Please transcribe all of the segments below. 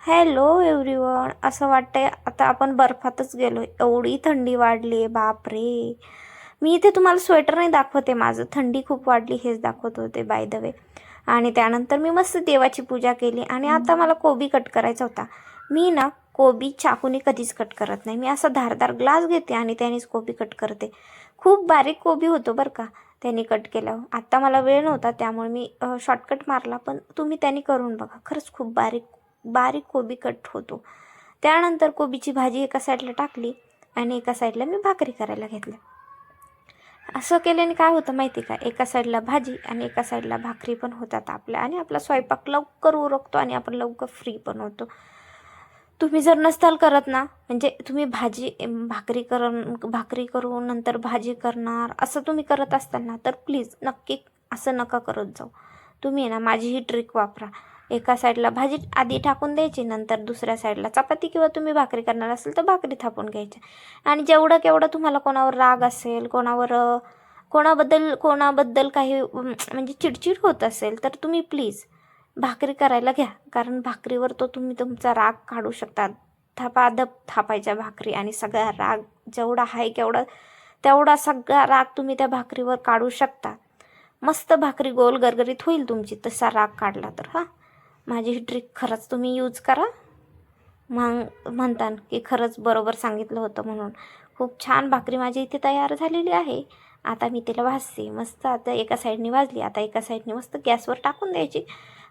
Hello everyone. असं वाटतंय आता आपण बर्फातच गेलोय, एवढी थंडी वाढली आहे बापरे. मी इथे तुम्हाला स्वेटर नाही दाखवते, माझं थंडी खूप वाढली हेच दाखवत होते बाय द वे. आणि त्यानंतर मी मस्त देवाची पूजा केली आणि आता मला कोबी कट करायचा होता. मी ना कोबी चाकूने कधीच कट करत नाही, मी असा धारदार ग्लास घेते आणि त्यानेच कोबी कट करते. खूप बारीक कोबी होतो बरं का त्यांनी कट केल्यावर. आत्ता मला वेळ नव्हता त्यामुळे मी शॉर्टकट मारला, पण तुम्ही त्यांनी करून बघा, खरंच खूप बारीक बारीक कोबी कट होतो. त्यानंतर कोबीची भाजी एका साईडला टाकली आणि एका साईडला मी भाकरी करायला घेतल्या. असं केल्याने काय होतं माहिती का, एका साईडला भाजी आणि एका साईडला भाकरी पण होतात आपल्या, आणि आपला स्वयंपाक लवकर उरकतो आणि आपण लवकर फ्री पण होतो. तुम्ही जर नसताल करत ना, म्हणजे तुम्ही भाकरी करून नंतर भाजी करणार असं तुम्ही करत असताल ना, तर प्लीज नक्की असं नका करत जाऊ. तुम्ही ना माझी ही ट्रिक वापरा. एका साईडला भाजी आधी टाकून द्यायची, नंतर दुसऱ्या साईडला चपाती किंवा तुम्ही भाकरी करणार असेल तर भाकरी थापून घ्यायची. आणि जेवढं केवढं तुम्हाला कोणावर राग असेल, कोणाबद्दल काही म्हणजे चिडचिड होत असेल, तर तुम्ही प्लीज भाकरी करायला घ्या. कारण भाकरीवर तो तुम्ही तुमचा राग काढू शकता. धपाधप थापायच्या भाकरी आणि सगळा राग जेवढा आहे तेवढा सगळा राग तुम्ही त्या भाकरीवर काढू शकता. मस्त भाकरी गोल गरगरीत होईल तुमची, तसा राग काढला तर. माझी ही ट्रिक खरंच तुम्ही यूज करा. मग म्हणता की खरंच बरोबर सांगितलं होतं म्हणून. खूप छान भाकरी माझी इथे तयार झालेली आहे. आता मी तिला भाजते मस्त. आता एका साईडने भाजली, आता एका साईडने मस्त गॅसवर टाकून द्यायची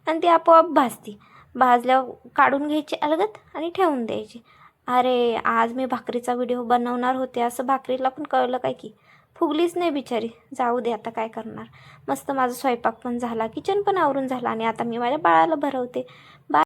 आणि ती आपोआप भाजते. भाजल्यावर काढून घ्यायची अलगद आणि ठेवून द्यायची. अरे आज मी भाकरीचा व्हिडिओ बनवणार होते, असं भाकरीला पण कळलं काय की फुगलीच नाही बिचारी. जाऊ दे, आता काय करणार. मस्त माझा स्वयंपाक पण झाला, किचन पण आवरून झाला आणि आता मी माझ्या बाळाला भरवते.